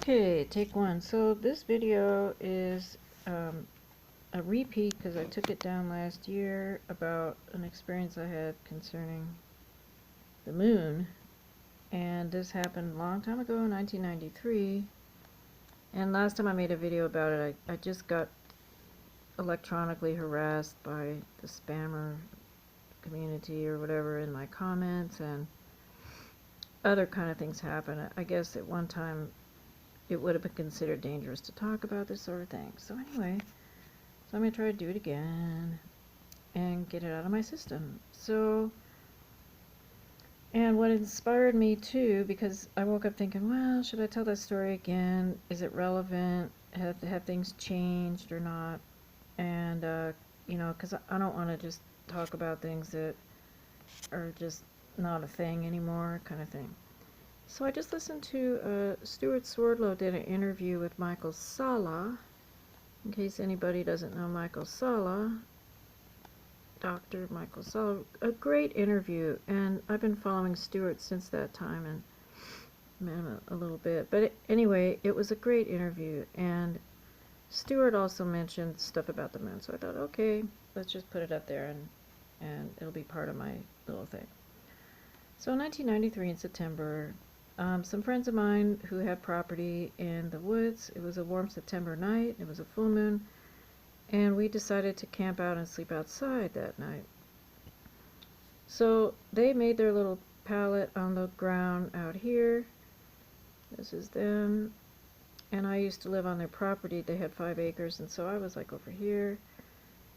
Okay, take one. So this video is a repeat because I took it down last year about an experience I had concerning the moon. And this happened a long time ago, 1993. And last time I made a video about it, I just got electronically harassed by the spammer community or whatever in my comments, and other kind of things happened. I guess at one time it would have been considered dangerous to talk about this sort of thing. So anyway, I'm going to try to do it again and get it out of my system. So, and what inspired me too, because I woke up thinking, well, should I tell that story again? Is it relevant? Have things changed or not? And, you know, because I don't want to just talk about things that are just not a thing anymore, kind of thing. So I just listened to Stuart Swerdlow did an interview with Michael Salla. In case anybody doesn't know Michael Salla, Dr. Michael Salla, a great interview, and I've been following Stuart since that time and met him a little bit. But anyway, it was a great interview, and Stuart also mentioned stuff about the moon. So I thought, okay, let's just put it up there, and it'll be part of my little thing. So in 1993 in September, some friends of mine who had property in the woods, it was a warm September night, it was a full moon, and we decided to camp out and sleep outside that night. So they made their little pallet on the ground out here. This is them. And I used to live on their property. They had 5 acres, and so I was like over here,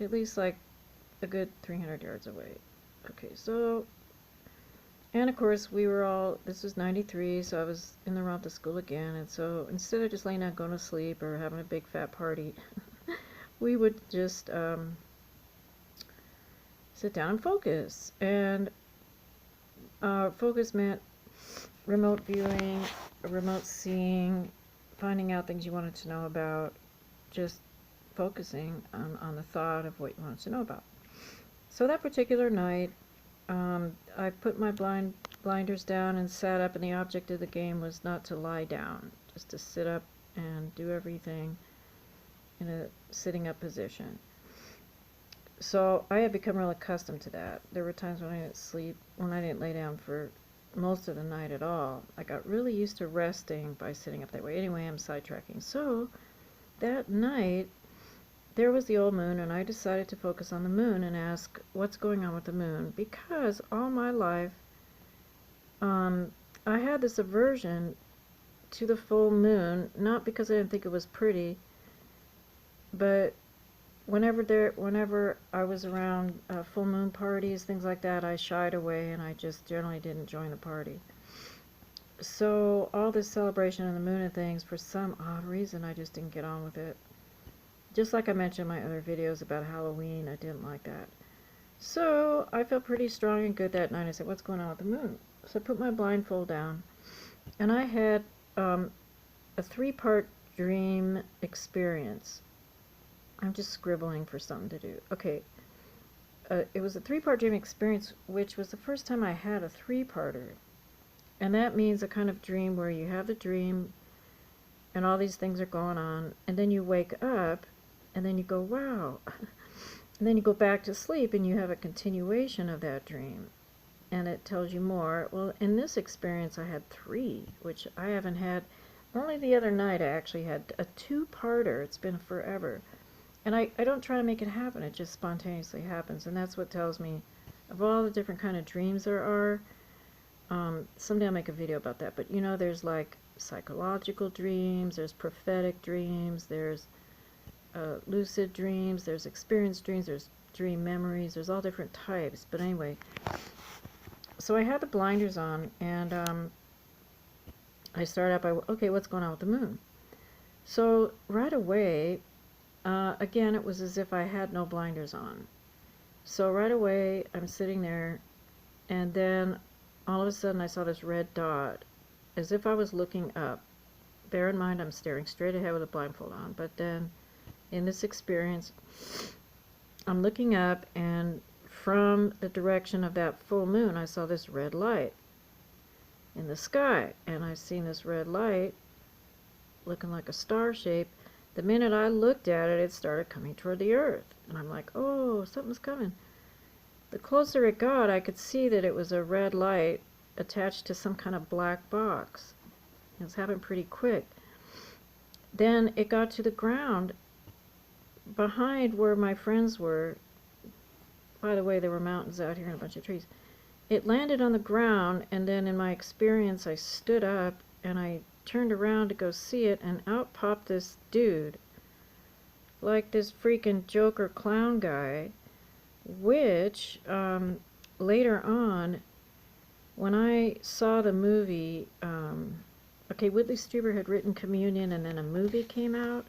at least like a good 300 yards away. Okay, so, and of course we were all, this was 93, so I was in the run to school again, and so instead of just laying down going to sleep or having a big fat party, we would just sit down and focus. And focus meant remote viewing, remote seeing, finding out things you wanted to know about, just focusing on the thought of what you wanted to know about. So that particular night, I put my blinders down and sat up, and the object of the game was not to lie down, just to sit up and do everything in a sitting up position. So I had become real accustomed to that. There were times when I didn't sleep, when I didn't lay down for most of the night at all. I got really used to resting by sitting up that way. Anyway, I'm sidetracking. So that night, there was the old moon, and I decided to focus on the moon and ask what's going on with the moon, because all my life I had this aversion to the full moon, not because I didn't think it was pretty, but whenever I was around full moon parties, things like that, I shied away, and I just generally didn't join the party. So all this celebration of the moon and things, for some odd reason, I just didn't get on with it. Just like I mentioned in my other videos about Halloween, I didn't like that. So I felt pretty strong and good that night. I said, what's going on with the moon? So I put my blindfold down, and I had a 3-part dream experience. I'm just scribbling for something to do. Okay, it was a 3-part dream experience, which was the first time I had a 3-parter. And that means a kind of dream where you have the dream, and all these things are going on, and then you wake up, and then you go, wow. And then you go back to sleep, and you have a continuation of that dream. And it tells you more. Well, in this experience, I had 3, which I haven't had. Only the other night, I actually had a 2-parter. It's been forever. And I don't try to make it happen. It just spontaneously happens. And that's what tells me of all the different kind of dreams there are. Someday I'll make a video about that. But, you know, there's like psychological dreams. There's prophetic dreams. There's lucid dreams. There's experienced dreams. There's dream memories. There's all different types. But anyway, so I had the blinders on, and I started out by, okay, what's going on with the moon? So right away, again, it was as if I had no blinders on. So right away, I'm sitting there, and then all of a sudden I saw this red dot, as if I was looking up. Bear in mind, I'm staring straight ahead with a blindfold on, but then in this experience, I'm looking up, and from the direction of that full moon, I saw this red light in the sky, and I've seen this red light looking like a star shape. The minute I looked at it, it started coming toward the earth. And I'm like, oh, something's coming. The closer it got, I could see that it was a red light attached to some kind of black box. It was happening pretty quick. Then it got to the ground behind where my friends were. By the way, there were mountains out here and a bunch of trees. It landed on the ground, and then in my experience, I stood up and I turned around to go see it, and out popped this dude, like this freaking Joker clown guy, which later on, when I saw the movie, okay, Whitley Strieber had written Communion, and then a movie came out.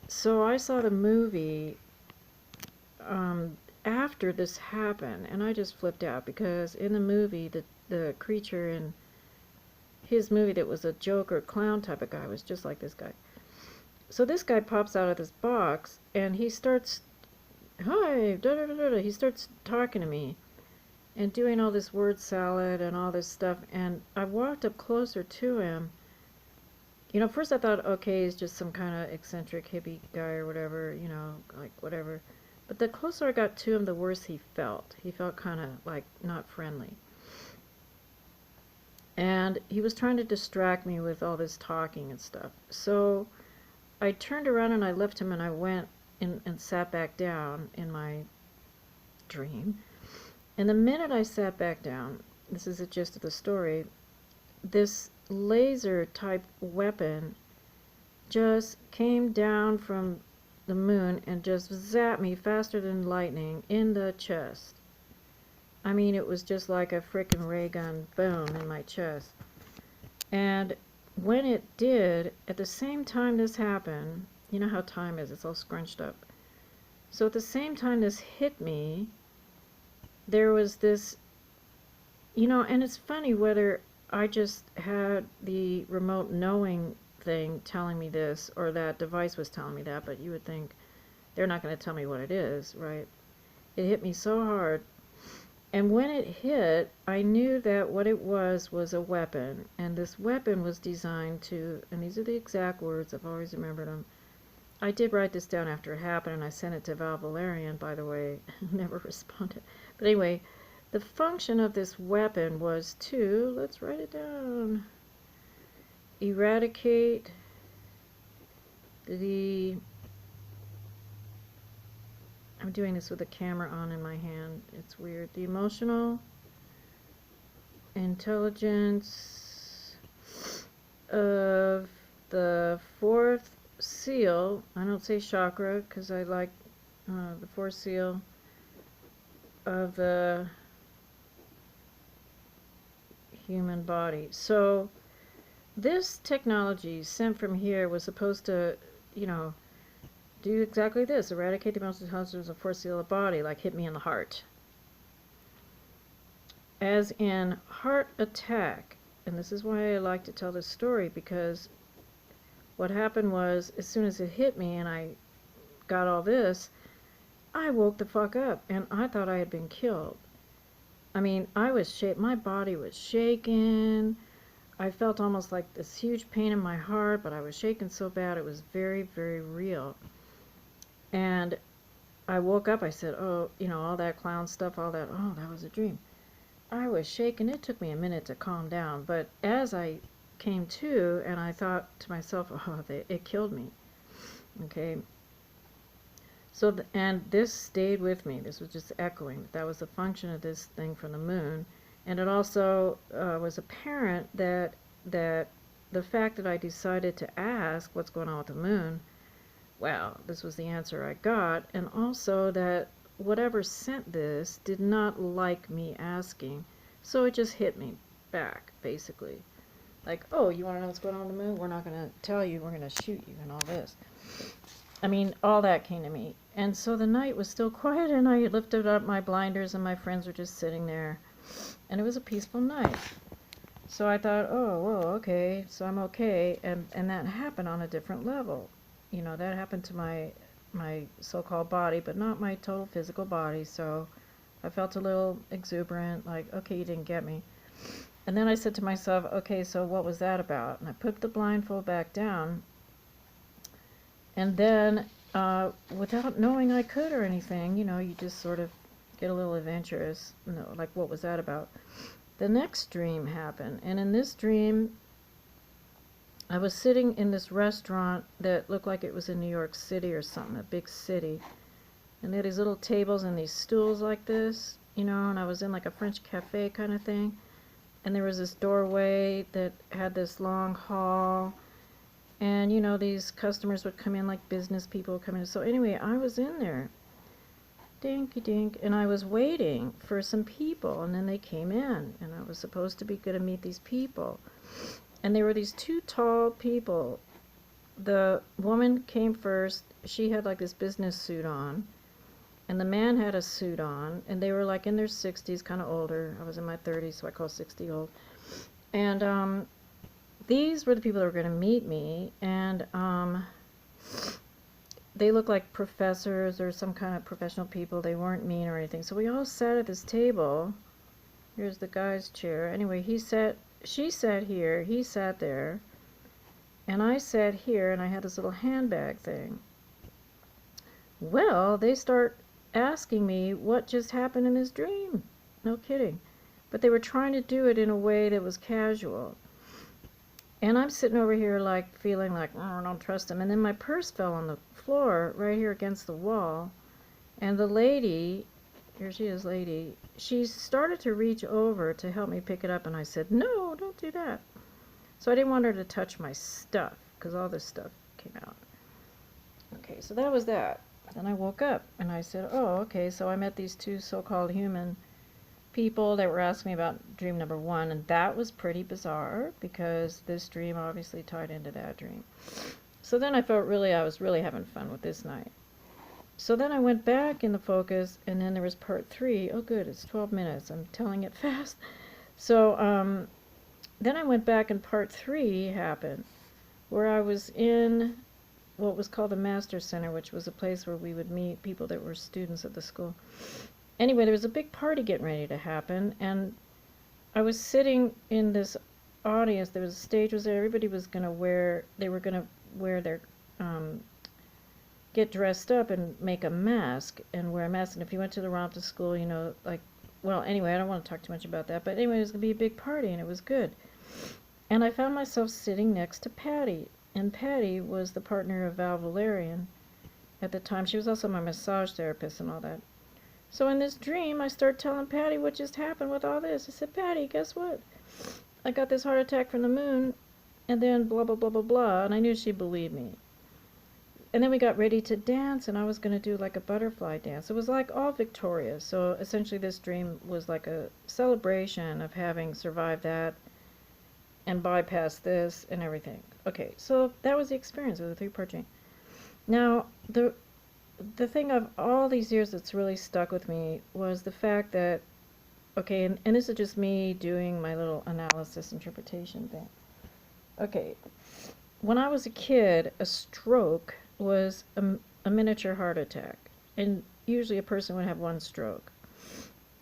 So I saw the movie after this happened, and I just flipped out, because in the movie, the creature in his movie that was a Joker clown type of guy was just like this guy. So this guy pops out of this box, and he starts, hi, da da da da, he starts talking to me and doing all this word salad and all this stuff, and I walked up closer to him. You know, first I thought, okay, he's just some kind of eccentric hippie guy or whatever, you know, like whatever. But the closer I got to him, the worse he felt. He felt kind of like not friendly. And he was trying to distract me with all this talking and stuff. So I turned around and I left him, and I went in and sat back down in my dream. And the minute I sat back down, this is the gist of the story, this laser type weapon just came down from the moon and just zapped me faster than lightning in the chest. I mean, it was just like a frickin' ray gun, boom, in my chest. And when it did, at the same time this happened, you know how time is, it's all scrunched up. So at the same time this hit me, there was this, you know, and it's funny whether I just had the remote knowing thing telling me this, or that device was telling me that, but you would think they're not going to tell me what it is, right? It hit me so hard. And when it hit, I knew that what it was a weapon, and this weapon was designed to, and these are the exact words, I've always remembered them. I did write this down after it happened, and I sent it to Val Valerian, by the way, never responded. But anyway, the function of this weapon was to, let's write it down, eradicate the, I'm doing this with the camera on in my hand, it's weird, the emotional intelligence of the fourth seal. I don't say chakra because I like the fourth seal of the human body. So this technology sent from here was supposed to, you know, do exactly this, eradicate the emotional intelligence of the fourth seal of the body, like hit me in the heart. As in heart attack, and this is why I like to tell this story, because what happened was, as soon as it hit me and I got all this, I woke the fuck up, and I thought I had been killed. I mean, I was my body was shaking. I felt almost like this huge pain in my heart, but I was shaking so bad, it was very, very real. And I woke up, I said, oh, you know, all that clown stuff, all that, oh, that was a dream. I was shaking. It took me a minute to calm down, but as I came to, and I thought to myself, oh, it killed me. Okay. So, and this stayed with me. This was just echoing. That was the function of this thing from the moon. And it also was apparent that the fact that I decided to ask what's going on with the moon, well, this was the answer I got, and also that whatever sent this did not like me asking, so it just hit me back, basically. Like, oh, you want to know what's going on the moon? We're not going to tell you, we're going to shoot you and all this. I mean, all that came to me. And so the night was still quiet, and I lifted up my blinders, and my friends were just sitting there, and it was a peaceful night. So I thought, oh, whoa, okay, so I'm okay, and that happened on a different level. You know, that happened to my so-called body, but not my total physical body, so I felt a little exuberant, like, okay, you didn't get me. And then I said to myself, okay, so what was that about? And I put the blindfold back down. And then, without knowing I could or anything, you just sort of get a little adventurous. Like, what was that about? The next dream happened. And in this dream, I was sitting in this restaurant that looked like it was in New York City or something, a big city. And they had these little tables and these stools like this, and I was in like a French cafe kind of thing. And there was this doorway that had this long hall. And, these customers would come in, like business people would come in. So anyway, I was in there, dinky dink, and I was waiting for some people. And then they came in, and I was supposed to be going to meet these people. And there were these two tall people. The woman came first. She had like this business suit on. And the man had a suit on, and they were like in their 60s, kind of older. I was in my 30s, so I call 60 old. And these were the people that were going to meet me, and they looked like professors or some kind of professional people. They weren't mean or anything. So we all sat at this table. Here's the guy's chair. Anyway, she sat here, he sat there, and I sat here, and I had this little handbag thing. Well, they start asking me what just happened in this dream. No kidding. But they were trying to do it in a way that was casual. And I'm sitting over here like feeling like, oh, I don't trust them. And then my purse fell on the floor right here against the wall. And the lady, here she is, lady, she started to reach over to help me pick it up. And I said, no, don't do that. So I didn't want her to touch my stuff because all this stuff came out. Okay, so that was that. Then I woke up and I said, oh, okay, so I met these two so-called human people that were asking me about dream number 1, and that was pretty bizarre because this dream obviously tied into that dream. So then I felt I was really having fun with this night. So then I went back in the focus, and then there was part 3. Oh, good, it's 12 minutes. I'm telling it fast. So then I went back, and part 3 happened, where I was in what was called the Master Center, which was a place where we would meet people that were students at the school. Anyway, there was a big party getting ready to happen, and I was sitting in this audience. There was a stage was there. Everybody was going to wear their, get dressed up and make a mask and wear a mask. And if you went to the Romp to school, well, anyway, I don't want to talk too much about that. But anyway, it was going to be a big party, and it was good. And I found myself sitting next to Patty. And Patty was the partner of Val Valerian at the time. She was also my massage therapist and all that. So in this dream, I start telling Patty what just happened with all this. I said, Patty, guess what? I got this heart attack from the moon, and then blah, blah, blah, blah, blah. And I knew she'd believe me. And then we got ready to dance, and I was going to do like a butterfly dance. It was like all victorious. So essentially this dream was like a celebration of having survived that and bypassed this and everything. Okay, so that was the experience of the 3-part dream. Now, the thing of all these years that's really stuck with me was the fact that, okay, and this is just me doing my little analysis interpretation thing. Okay, when I was a kid, a stroke was a miniature heart attack. And usually a person would have 1 stroke.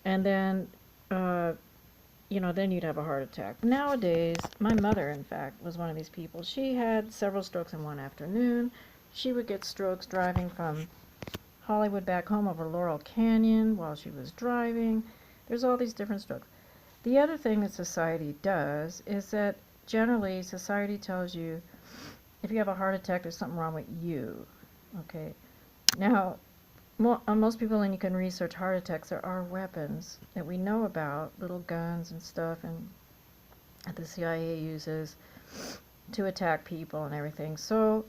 And then, then you'd have a heart attack. Nowadays, my mother, in fact, was one of these people. She had several strokes in one afternoon. She would get strokes driving from Hollywood back home over Laurel Canyon while she was driving. There's all these different strokes. The other thing that society does is that generally society tells you if you have a heart attack, there's something wrong with you. Okay. Now, most people, and you can research heart attacks, there are weapons that we know about, little guns and stuff, and that the CIA uses to attack people and everything. So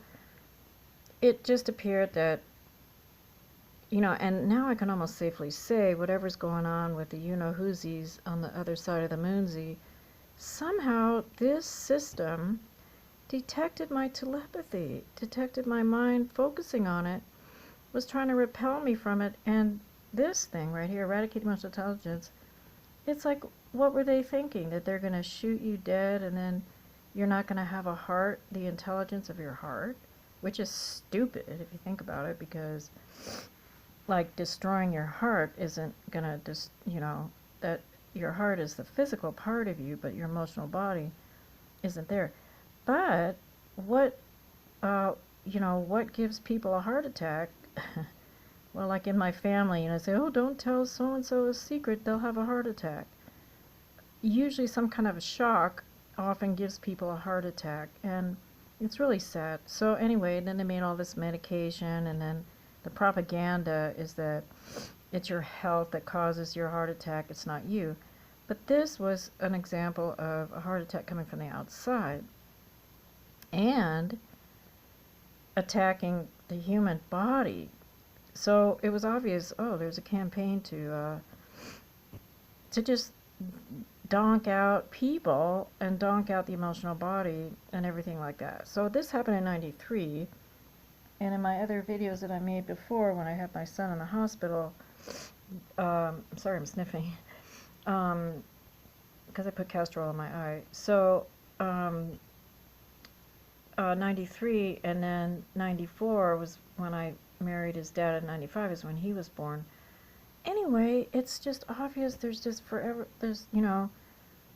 it just appeared that, and now I can almost safely say whatever's going on with the you-know-whoosies on the other side of the moonsy, somehow this system detected my telepathy, detected my mind focusing on it, was trying to repel me from it. And this thing right here, eradicate emotional intelligence, it's like, what were they thinking? That they're going to shoot you dead and then you're not going to have a heart, the intelligence of your heart? Which is stupid if you think about it, because like destroying your heart isn't going to that your heart is the physical part of you, but your emotional body isn't there. But what, what gives people a heart attack? Well, like in my family, say, oh, don't tell so-and-so a secret, they'll have a heart attack. Usually some kind of a shock often gives people a heart attack, and it's really sad. So anyway, then they made all this medication, and then the propaganda is that it's your health that causes your heart attack, it's not you. But this was an example of a heart attack coming from the outside and attacking the human body. So it was obvious, oh, there's a campaign to just donk out people and donk out the emotional body and everything like that. So this happened in 93, and in my other videos that I made before when I had my son in the hospital, sorry, I'm sniffing, because I put castor oil in my eye. So 93, and then 94 was when I married his dad, and 95 is when he was born. Anyway, it's just obvious there's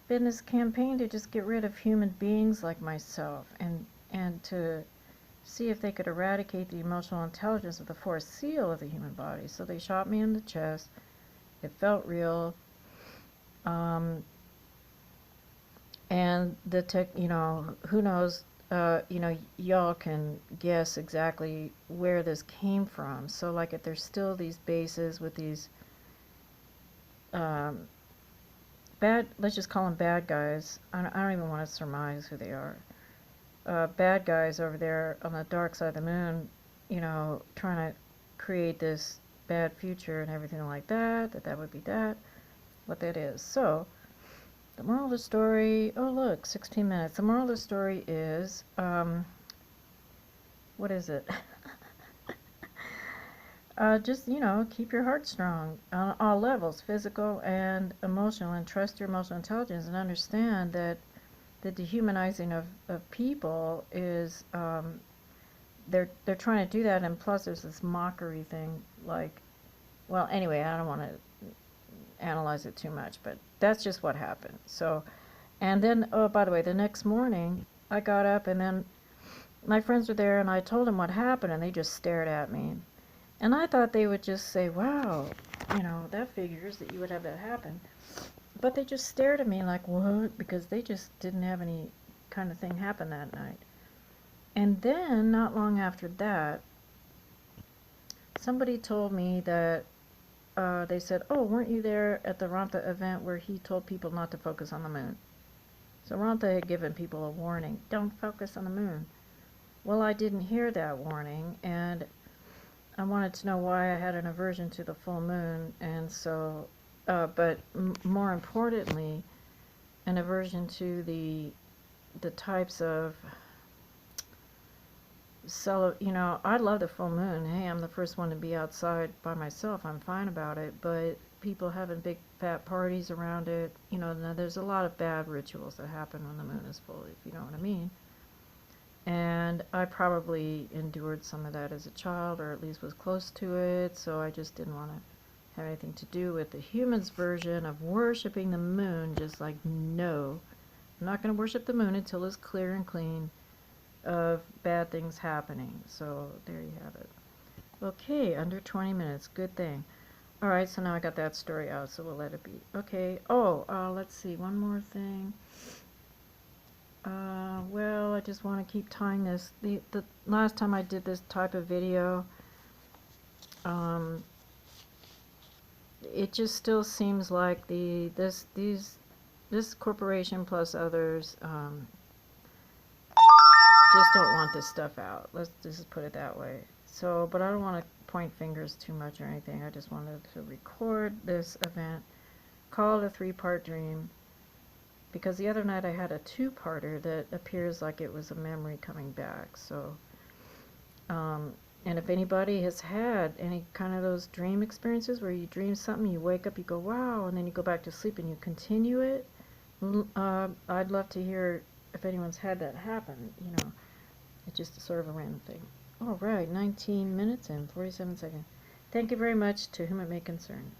been this campaign to just get rid of human beings like myself, and to see if they could eradicate the emotional intelligence of the fourth seal of the human body. So they shot me in the chest. It felt real. And who knows, y'all can guess exactly where this came from. So like if there's still these bases with these let's just call them bad guys. I don't even want to surmise who they are. Bad guys over there on the dark side of the moon, trying to create this bad future and everything like that, that would be what that is. So, the moral of the story, oh look, 16 minutes. The moral of the story is, what is it? Just, keep your heart strong on all levels, physical and emotional, and trust your emotional intelligence, and understand that the dehumanizing of people is, they're trying to do that, and plus there's this mockery thing, like, well, anyway, I don't want to analyze it too much, but that's just what happened. So, and then, oh, by the way, the next morning, I got up, and then my friends were there, and I told them what happened, and they just stared at me. And I thought they would just say, wow, that figures that you would have that happen. But they just stared at me like, what? Because they just didn't have any kind of thing happen that night. And then, not long after that, somebody told me that, they said, oh, weren't you there at the Ranta event where he told people not to focus on the moon? So Ranta had given people a warning, don't focus on the moon. Well, I didn't hear that warning, and I wanted to know why I had an aversion to the full moon, and so, but more importantly, an aversion to the types of I love the full moon. Hey, I'm the first one to be outside by myself. I'm fine about it, but people having big fat parties around it, now there's a lot of bad rituals that happen when the moon is full, if you know what I mean. And I probably endured some of that as a child, or at least was close to it, so I just didn't want to have anything to do with the humans' version of worshiping the moon. Just like, no, I'm not going to worship the moon until it's clear and clean of bad things happening. So there you have it. Okay, under 20 minutes, good thing. Alright, so now I got that story out, so we'll let it be. Okay, let's see, one more thing. Well, I just want to keep tying this. The last time I did this type of video, it just still seems like this corporation plus others just don't want this stuff out. Let's just put it that way. So, but I don't want to point fingers too much or anything. I just wanted to record this event, call it a 3-part dream. Because the other night I had a 2-parter that appears like it was a memory coming back. So, and if anybody has had any kind of those dream experiences where you dream something, you wake up, you go, wow, and then you go back to sleep and you continue it, I'd love to hear if anyone's had that happen, It's just sort of a random thing. All right, 19 minutes and 47 seconds. Thank you very much, to whom it may concern.